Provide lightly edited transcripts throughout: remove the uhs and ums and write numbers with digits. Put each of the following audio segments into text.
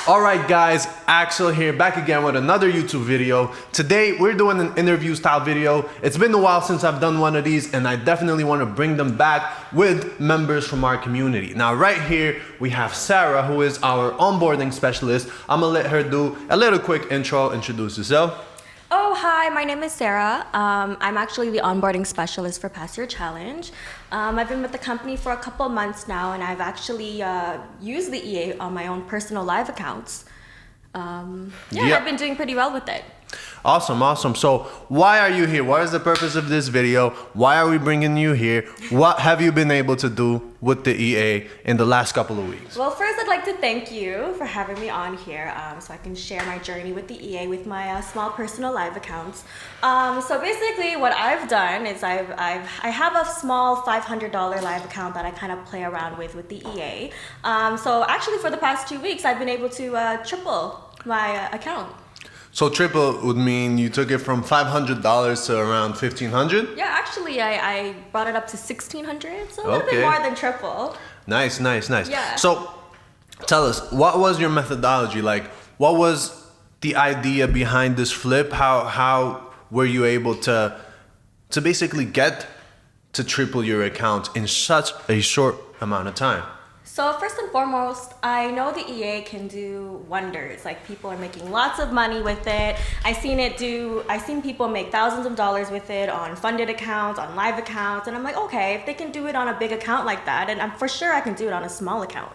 Alright guys, Axel here, back again with another YouTube video. Today we're doing an interview style video. It's been a while since I've done one of these and I definitely want to bring them back with members from our community. Now right here we have Sarah, who is our onboarding specialist. I'm gonna let her do a little quick intro, introduce yourself. Oh, hi, my name is Sarah. I'm actually the onboarding specialist for Pass Your Challenge. I've been with the company for a couple months now, and I've actually used the EA on my own personal live accounts. I've been doing pretty well with it. Awesome. So why are you here? What is the purpose of this video? Why are we bringing you here? What have you been able to do with the EA in the last couple of weeks? Well, first I'd like to thank you for having me on here so I can share my journey with the EA with my small personal live accounts. So basically what I've done is I have a small $500 live account that I kind of play around with the EA. So actually for the past 2 weeks I've been able to triple my account. So triple would mean you took it from $500 to around $1,500? Yeah, actually I brought it up to $1,600, so a little bit more than triple. Nice. Yeah. So tell us, what was your methodology? Like, what was the idea behind this flip? How were you able to basically get to triple your account in such a short amount of time? So first and foremost, I know the EA can do wonders. Like, people are making lots of money with it. I've seen people make thousands of dollars with it on funded accounts, on live accounts, and I'm like, okay, if they can do it on a big account like that, and I'm for sure I can do it on a small account.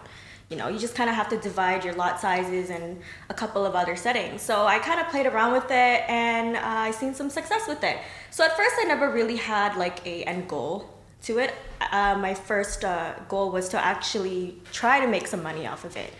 You know, you just kind of have to divide your lot sizes and a couple of other settings. So I kind of played around with it, and I've seen some success with it. So at first I never really had like a end goal to it. My first goal was to actually try to make some money off of it.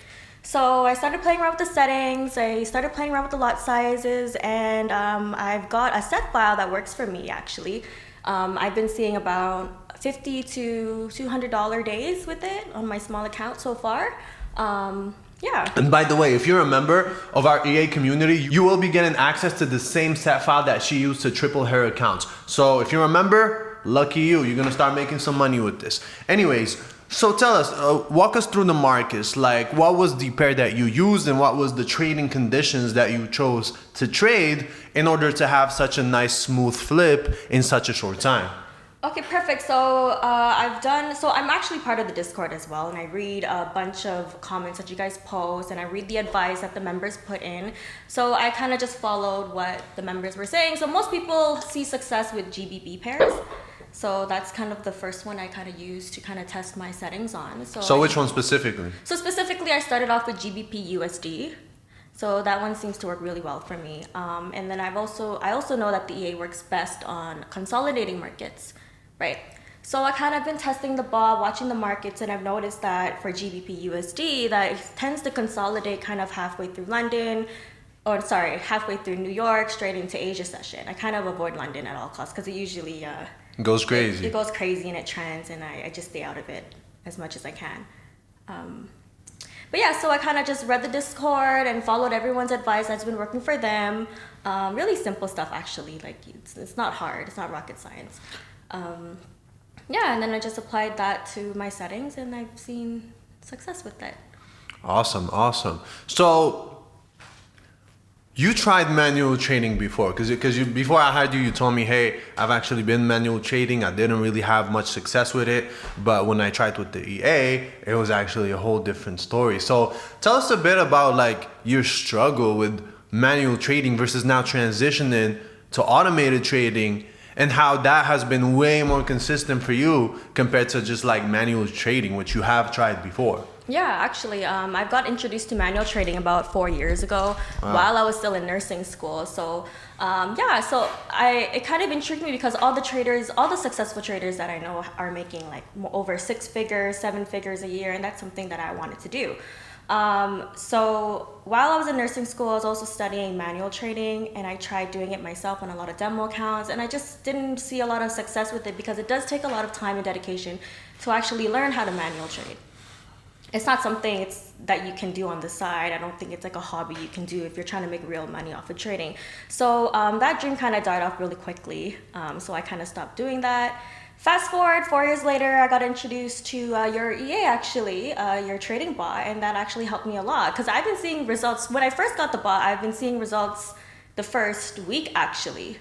So I started playing around with the settings, I started playing around with the lot sizes, and I've got a set file that works for me actually. I've been seeing about $50 to $200 days with it on my small account so far. Yeah. And by the way, if you're a member of our EA community, you will be getting access to the same set file that she used to triple her accounts. So if you're a member, lucky you, you're gonna start making some money with this. Anyways, so tell us, walk us through the markets. Like, what was the pair that you used and what was the trading conditions that you chose to trade in order to have such a nice smooth flip in such a short time? Okay, perfect. So I'm actually part of the Discord as well, and I read a bunch of comments that you guys post, and I read the advice that the members put in. So I kind of just followed what the members were saying. So most people see success with GBP pairs. So that's kind of the first one I kind of used to kind of test my settings on. So which one specifically? So specifically, I started off with GBP USD. So that one seems to work really well for me. And then I also know that the EA works best on consolidating markets, right? So I kind of been testing the ball, watching the markets, and I've noticed that for GBP USD, that it tends to consolidate kind of halfway through halfway through New York, straight into Asia session. I kind of avoid London at all costs because it usually goes crazy. It goes crazy and it trends, and I just stay out of it as much as I can. But yeah, so I kind of just read the Discord and followed everyone's advice that's been working for them. Really simple stuff, actually. Like, it's not hard. It's not rocket science. And then I just applied that to my settings, and I've seen success with it. Awesome. So you tried manual trading before, because before I hired you, you told me, hey, I've actually been manual trading. I didn't really have much success with it, but when I tried with the EA, it was actually a whole different story. So tell us a bit about like your struggle with manual trading versus now transitioning to automated trading, and how that has been way more consistent for you compared to just like manual trading, which you have tried before. Yeah, actually, I got introduced to manual trading about 4 years ago. Wow. While I was still in nursing school. So it kind of intrigued me because all the successful traders that I know are making like over 6 figures, 7 figures a year, and that's something that I wanted to do. So while I was in nursing school, I was also studying manual trading, and I tried doing it myself on a lot of demo accounts, and I just didn't see a lot of success with it because it does take a lot of time and dedication to actually learn how to manual trade. It's not something that you can do on the side. I don't think it's like a hobby you can do if you're trying to make real money off of trading. So that dream kind of died off really quickly. So I kind of stopped doing that. Fast forward 4 years later, I got introduced to your EA actually, your trading bot, and that actually helped me a lot because I've been seeing results. When I first got the bot, I've been seeing results the first week actually.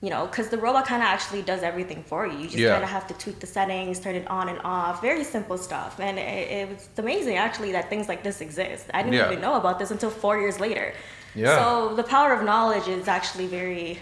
You know, because the robot kind of actually does everything for you. You just kind of have to tweak the settings, turn it on and off, very simple stuff. And it was amazing actually that things like this exist. I didn't even know about this until 4 years later. So the power of knowledge is actually very...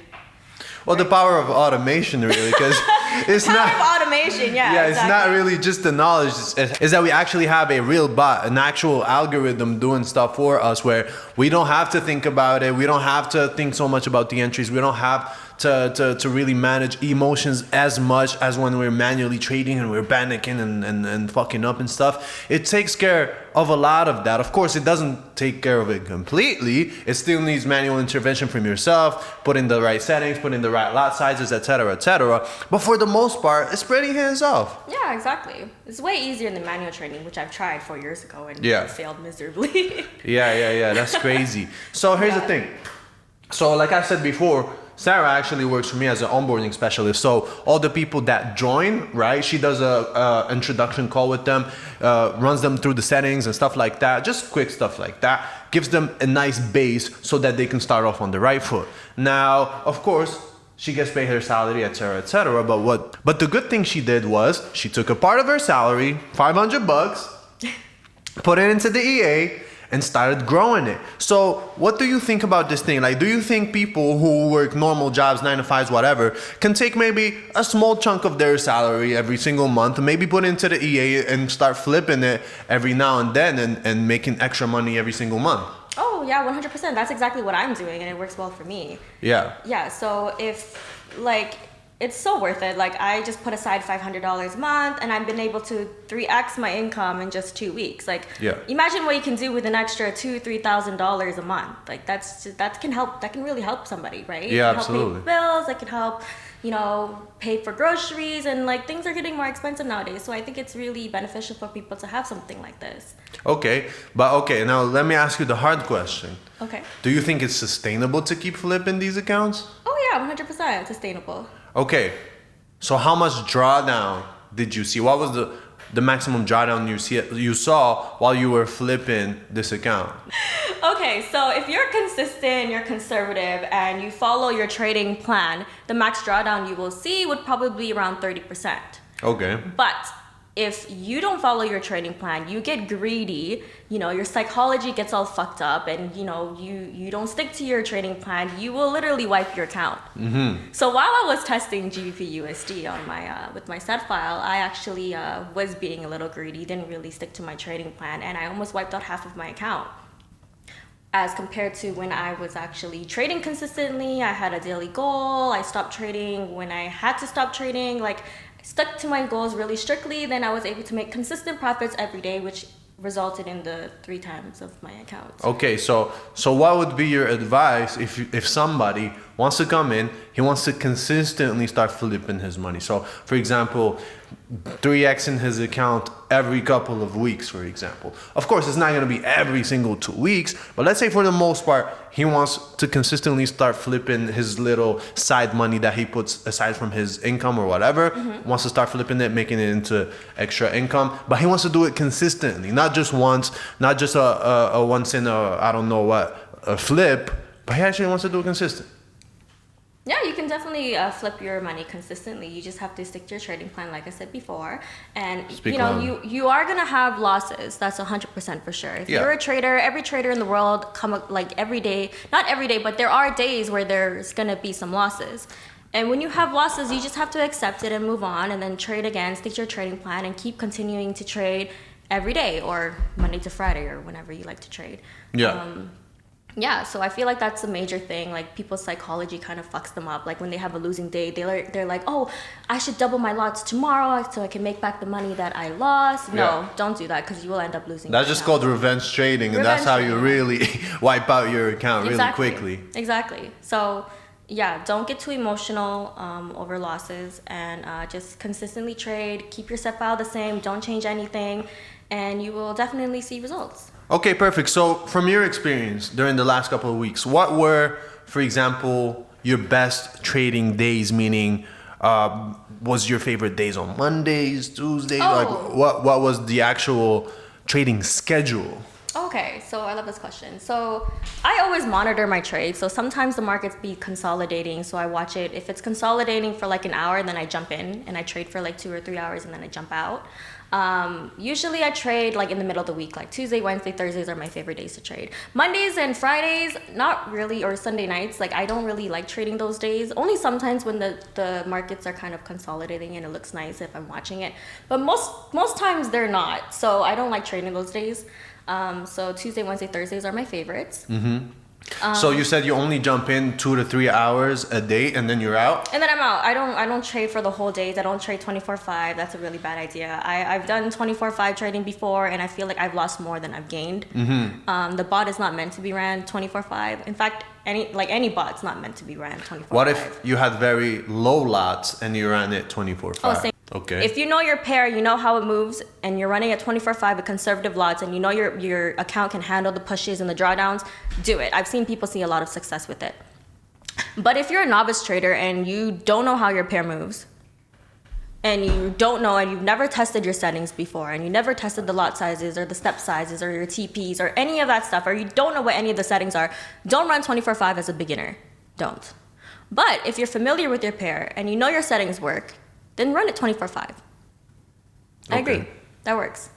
Well, the power of automation, really, because it's power not of automation, It's not really just the knowledge. Is that we actually have a real bot, an actual algorithm doing stuff for us, where we don't have to think about it. We don't have to think so much about the entries. We don't have to really manage emotions as much as when we're manually trading and we're panicking and fucking up and stuff. It takes care of a lot of that. Of course, it doesn't take care of it completely. It still needs manual intervention from yourself, put in the right settings, put in the right lot sizes, etc., etc. But for the most part, it's pretty hands-off. Yeah, exactly. It's way easier than manual trading, which I've tried 4 years ago and failed miserably. Yeah. That's crazy. So here's the thing. So like I said before, Sarah actually works for me as an onboarding specialist. So all the people that join, right? She does a introduction call with them, runs them through the settings and stuff like that. Just quick stuff like that. Gives them a nice base so that they can start off on the right foot. Now, of course, she gets paid her salary, etc., etc. But the good thing she did was she took a part of her salary, $500, put it into the EA, and started growing it. So what do you think about this thing? Like, do you think people who work normal jobs, 9 to 5s, whatever, can take maybe a small chunk of their salary every single month, maybe put into the EA and start flipping it every now and then and making extra money every single month? Oh yeah, 100%. That's exactly what I'm doing, and it works well for me. Yeah, so if it's so worth it. Like, I just put aside $500 a month, and I've been able to 3x my income in just 2 weeks. Like, imagine what you can do with an extra $2,000-$3,000 a month. Like, that can really help somebody, right? Yeah, it can absolutely. help pay bills. It can help, pay for groceries, and like things are getting more expensive nowadays. So I think it's really beneficial for people to have something like this. Okay, now let me ask you the hard question. Okay. Do you think it's sustainable to keep flipping these accounts? Oh yeah, 100% sustainable. Okay, so how much drawdown did you see? What was the maximum drawdown you saw while you were flipping this account? Okay, so if you're consistent, you're conservative, and you follow your trading plan, the max drawdown you will see would probably be around 30%. Okay. But if you don't follow your trading plan, you get greedy, your psychology gets all fucked up, and you don't stick to your trading plan, you will literally wipe your account. Mm-hmm. So while I was testing GBP/USD on my with my set file, I actually was being a little greedy, didn't really stick to my trading plan, and I almost wiped out half of my account. As compared to when I was actually trading consistently, I had a daily goal, I stopped trading when I had to stop trading, stuck to my goals really strictly, then I was able to make consistent profits every day, which resulted in the 3 times of my account. Okay, so what would be your advice if somebody wants to come in, he wants to consistently start flipping his money? So, for example, 3x in his account every couple of weeks, for example. Of course, it's not going to be every single 2 weeks, but let's say for the most part, he wants to consistently start flipping his little side money that he puts aside from his income or whatever, wants to start flipping it, making it into extra income, but he wants to do it consistently, not just once, not just a once in a flip, but he actually wants to do it consistent. Yeah, you can definitely flip your money consistently. You just have to stick to your trading plan, like I said before. And you are gonna have losses. That's 100% for sure. If you're a trader, every trader in the world come up every day. Not every day, but there are days where there's gonna be some losses. And when you have losses, you just have to accept it and move on, and then trade again. Stick to your trading plan and keep continuing to trade every day, or Monday to Friday, or whenever you like to trade. Yeah, so I feel like that's a major thing. Like, people's psychology kind of fucks them up. Like, when they have a losing day, they're like, oh, I should double my lots tomorrow so I can make back the money that I lost. No, don't do that, because you will end up losing. That's just called revenge trading, and that's how you really wipe out your account really quickly. Exactly. So, yeah, don't get too emotional over losses, and just consistently trade. Keep your set file the same. Don't change anything, and you will definitely see results. Okay, perfect. So from your experience during the last couple of weeks, what were, for example, your best trading days? Meaning, Was your favorite days on Mondays, Tuesdays? Oh. Like what was the actual trading schedule? Okay, so I love this question. So I always monitor my trades. So sometimes the markets be consolidating, so I watch it. If it's consolidating for like an hour, then I jump in and I trade for like 2 or 3 hours and then I jump out. Usually I trade like in the middle of the week, like Tuesday, Wednesday, Thursdays are my favorite days to trade. Mondays and Fridays, not really, or Sunday nights, like I don't really like trading those days. Only sometimes when the markets are kind of consolidating and it looks nice if I'm watching it. But most times they're not, so I don't like trading those days. So Tuesday, Wednesday, Thursdays are my favorites. So you said you only jump in 2 to 3 hours a day and then you're out? And then I'm out. I don't trade for the whole days. I don't trade 24/5. That's a really bad idea. I've done 24/5 trading before, and I feel like I've lost more than I've gained. The bot is not meant to be ran 24/5. In fact, any bot's not meant to be ran 24/5. What if you had very low lots and you ran it 24/5? Oh, same. Okay. If you know your pair, you know how it moves, and you're running at 24/5 with conservative lots, and you know your account can handle the pushes and the drawdowns, do it. I've seen people see a lot of success with it. But if you're a novice trader and you don't know how your pair moves, and you don't know, and you've never tested your settings before, and you never tested the lot sizes or the step sizes or your TPs or any of that stuff, or you don't know what any of the settings are, don't run 24/5 as a beginner. Don't. But if you're familiar with your pair and you know your settings work, then run it 24/5. I agree. That works.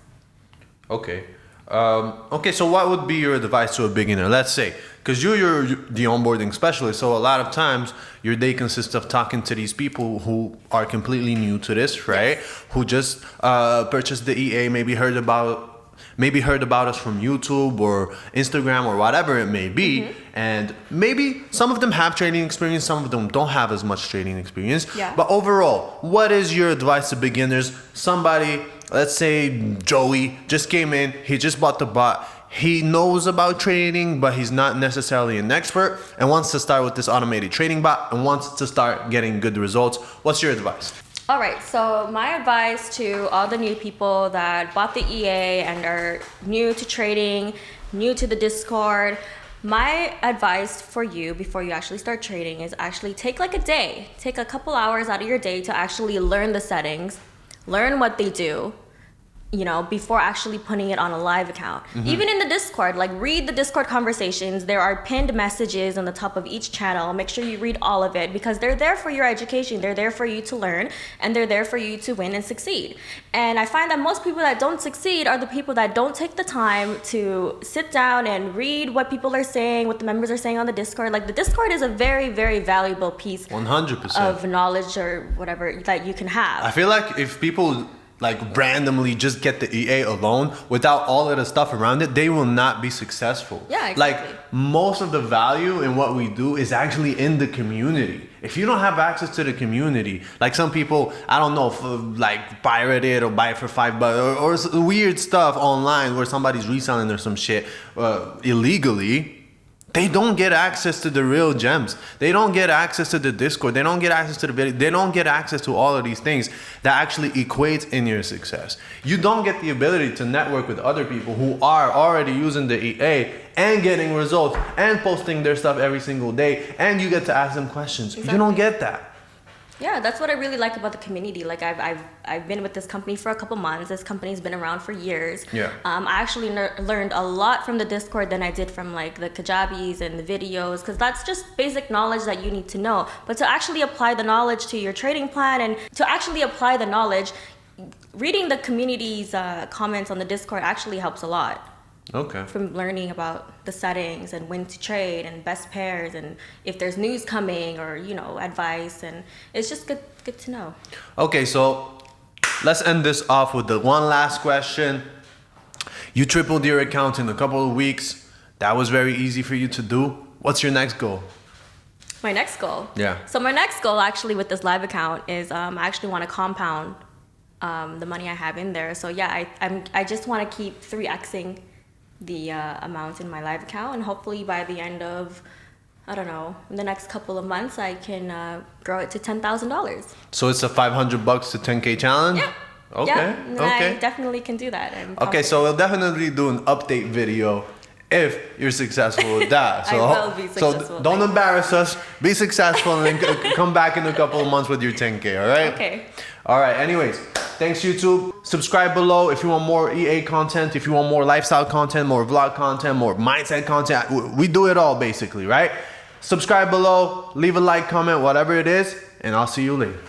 Okay. Okay, so what would be your advice to a beginner? Let's say, because you're the onboarding specialist, so a lot of times your day consists of talking to these people who are completely new to this, right? Yes. Who just purchased the EA, maybe heard about us from YouTube or Instagram or whatever it may be, and maybe some of them have trading experience, some of them don't have as much trading experience. Yeah. But overall, what is your advice to beginners? Somebody, let's say Joey, just came in, he just bought the bot. He knows about trading, but he's not necessarily an expert and wants to start with this automated trading bot and wants to start getting good results. What's your advice? All right, so my advice to all the new people that bought the EA and are new to trading, new to the Discord, my advice for you before you actually start trading is actually take like a day, take a couple hours out of your day to actually learn the settings, learn what they do, you know, before actually putting it on a live account. Even in the Discord, like read the Discord conversations. There are pinned messages on the top of each channel. Make sure you read all of it because they're there for your education. They're there for you to learn, and they're there for you to win and succeed. And I find that most people that don't succeed are the people that don't take the time to sit down and read what people are saying, what the members are saying on the Discord. Like the Discord is a very, very valuable piece 100%. of knowledge or whatever that you can have. I feel like if people like randomly just get the EA alone without all of the stuff around it, they will not be successful. Yeah, exactly. Like most of the value in what we do is actually in the community. If you don't have access to the community, like some people, I don't know, like pirate it or buy it for $5 or weird stuff online where somebody's reselling or some shit illegally. They don't get access to the real gems. They don't get access to the Discord. They don't get access to the video. They don't get access to all of these things that actually equate in your success. You don't get the ability to network with other people who are already using the EA and getting results and posting their stuff every single day, and you get to ask them questions. Exactly. You don't get that. Yeah, that's what I really like about the community. Like I've been with this company for a couple months. This company's been around for years. Yeah. I actually learned a lot from the Discord than I did from like the Kajabis and the videos, because that's just basic knowledge that you need to know. But to actually apply the knowledge to your trading plan and to actually apply the knowledge, reading the community's comments on the Discord actually helps a lot. Okay. From learning about the settings and when to trade and best pairs and if there's news coming or, you know, advice, and it's just good to know. Okay, so let's end this off with the one last question. You tripled your account in a couple of weeks. That was very easy for you to do. What's your next goal? My next goal? Yeah. So my next goal actually with this live account is I actually want to compound the money I have in there. So yeah, I just want to keep 3xing the amount in my live account, and hopefully by the end of, I don't know, in the next couple of months I can grow it to $10,000. So it's a $500 to 10K challenge? Yeah. Okay. Yeah, and okay. I definitely can do that. Okay, so we'll definitely do an update video if you're successful with that. So, I will be successful. So don't embarrass us. Be successful and then come back in a couple of months with your 10K, all right? Okay. All right, anyways, thanks YouTube. Subscribe below if you want more EA content, if you want more lifestyle content, more vlog content, more mindset content. We do it all basically, right? Subscribe below, leave a like, comment, whatever it is, and I'll see you later.